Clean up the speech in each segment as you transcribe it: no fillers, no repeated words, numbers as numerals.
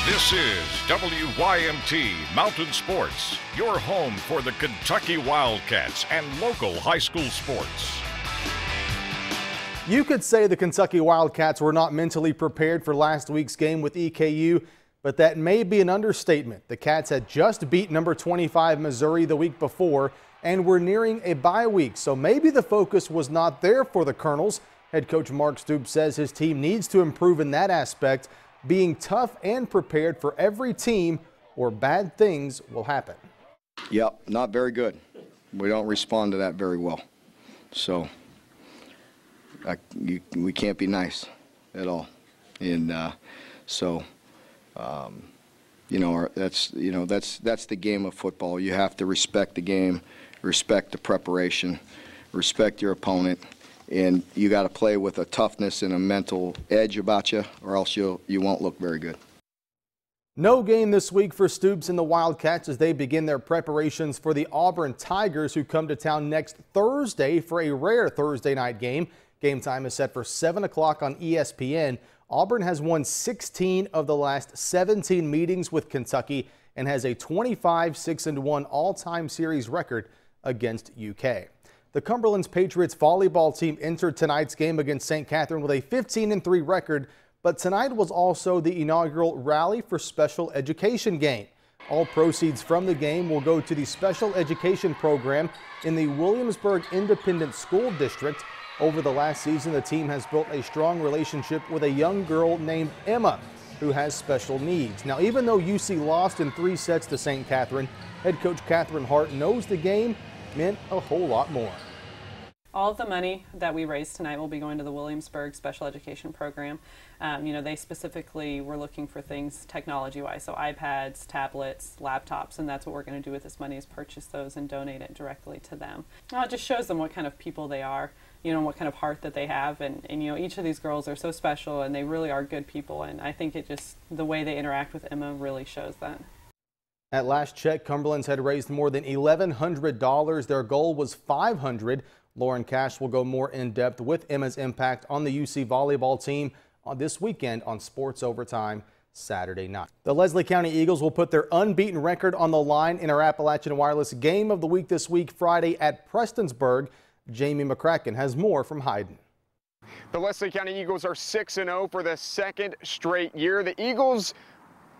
This is WYMT Mountain Sports, your home for the Kentucky Wildcats and local high school sports. You could say the Kentucky Wildcats were not mentally prepared for last week's game with EKU, but that may be an understatement. The Cats had just beat number 25 Missouri the week before and were nearing a bye week, so maybe the focus was not there for the Colonels. Head coach Mark Stoops says his team needs to improve in that aspect, being tough and prepared for every team or bad things will happen. Yep, not very good. We don't respond to that very well. So we can't be nice at all. And that's the game of football. You have to respect the game, respect the preparation, respect your opponent. And you got to play with a toughness and a mental edge about you, or else you won't look very good. No game this week for Stoops and the Wildcats as they begin their preparations for the Auburn Tigers, who come to town next Thursday for a rare Thursday night game. Game time is set for 7 o'clock on ESPN. Auburn has won 16 of the last 17 meetings with Kentucky and has a 25-6-1 all-time series record against UK. The Cumberlands Patriots volleyball team entered tonight's game against St. Catherine with a 15-3 record, but tonight was also the inaugural Rally for Special Education game. All proceeds from the game will go to the special education program in the Williamsburg Independent School District. Over the last season, the team has built a strong relationship with a young girl named Emma, who has special needs. Now, even though UC lost in 3 sets to St. Catherine, head coach Catherine Hart knows the game meant a whole lot more. All of the money that we raised tonight will be going to the Williamsburg Special Education Program. They specifically were looking for things technology-wise, so iPads, tablets, laptops, and that's what we're going to do with this money, is purchase those and donate it directly to them. It just shows them what kind of people they are, what kind of heart that they have, and each of these girls are so special, and they really are good people, and I think the way they interact with Emma really shows that. At last check, Cumberlands had raised more than $1,100. Their goal was $500. Lauren Cash will go more in depth with Emma's impact on the UC volleyball team this weekend on Sports Overtime Saturday night. The Leslie County Eagles will put their unbeaten record on the line in our Appalachian Wireless game of the week this week, Friday at Prestonsburg. Jamie McCracken has more from Hyden. The Leslie County Eagles are 6-0 for the second straight year. The Eagles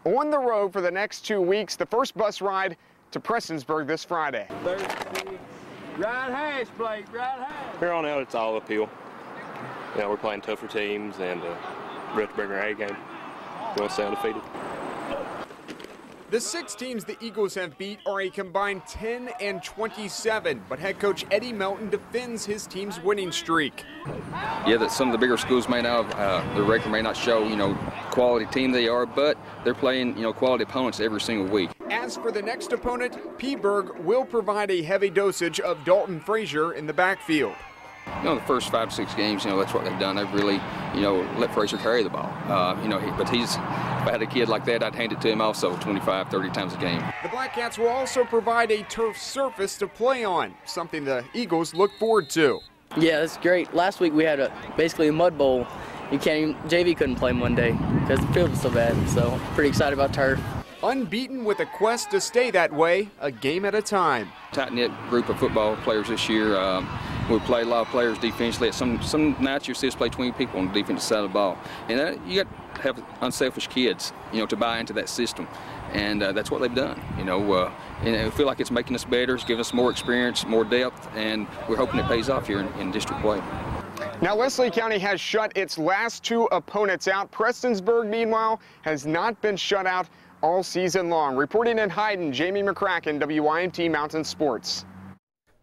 on the road for the next 2 weeks. The first bus ride to Prestonsburg this Friday. Right hash, Blake, right hash. Here on out, it's all uphill. We're playing tougher teams, and we have to bring our A game. We want to stay undefeated. The 6 teams the Eagles have beat are a combined 10-27, but head coach Eddie Melton defends his team's winning streak. Yeah, that some of the bigger schools may not have, their record may not show, quality team they are, but they're playing, quality opponents every single week. As for the next opponent, Peaburg will provide a heavy dosage of Dalton Frazier in the backfield. The first 5 or 6 games, that's what they've done. They've really, let Frazier carry the ball. But if I had a kid like that, I'd hand it to him also 25, 30 times a game. The Black Cats will also provide a turf surface to play on, something the Eagles look forward to. Yeah, that's great. Last week we had basically a mud bowl. JV couldn't play Monday because the field was so bad, so pretty excited about turf. Unbeaten with a quest to stay that way, a game at a time. Tight-knit group of football players this year. We play a lot of players defensively. Some nights you see us play 20 people on the defensive side of the ball. And you got to have unselfish kids, to buy into that system. And that's what they've done, and I feel like it's making us better. It's giving us more experience, more depth, and we're hoping it pays off here in district play. Now, Leslie County has shut its last 2 opponents out. Prestonsburg, meanwhile, has not been shut out all season long. Reporting in Hyden, Jamie McCracken, WYMT Mountain Sports.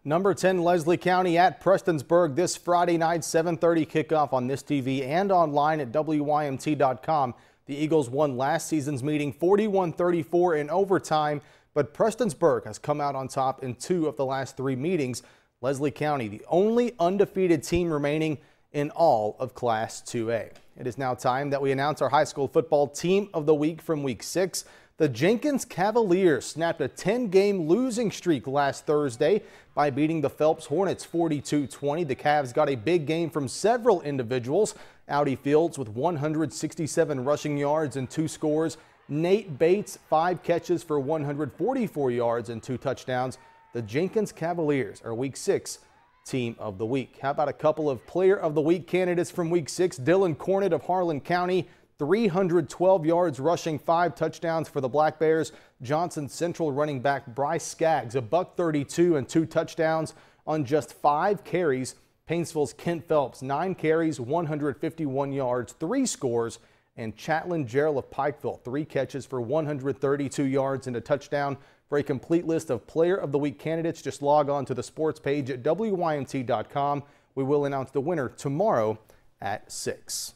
Number 10 Leslie County at Prestonsburg this Friday night, 7:30 kickoff on this TV and online at WYMT.com. The Eagles won last season's meeting 41-34 in overtime, but Prestonsburg has come out on top in 2 of the last 3 meetings. Leslie County, the only undefeated team remaining in all of Class 2A. It is now time that we announce our high school football team of the week from week 6. The Jenkins Cavaliers snapped a 10-game losing streak last Thursday by beating the Phelps Hornets 42-20. The Cavs got a big game from several individuals. Audi Fields with 167 rushing yards and 2 scores, Nate Bates, 5 catches for 144 yards and 2 touchdowns. The Jenkins Cavaliers are Week 6 Team of the Week. How about a couple of Player of the Week candidates from Week 6? Dylan Cornett of Harlan County, 312 yards rushing, 5 touchdowns for the Black Bears. Johnson Central running back Bryce Skaggs, $132 and 2 touchdowns on just 5 carries. Paintsville's Kent Phelps, 9 carries, 151 yards, 3 scores. And Chatlin Gerald of Pikeville, 3 catches for 132 yards and a touchdown. For a complete list of Player of the Week candidates, just log on to the sports page at WYMT.com. We will announce the winner tomorrow at 6.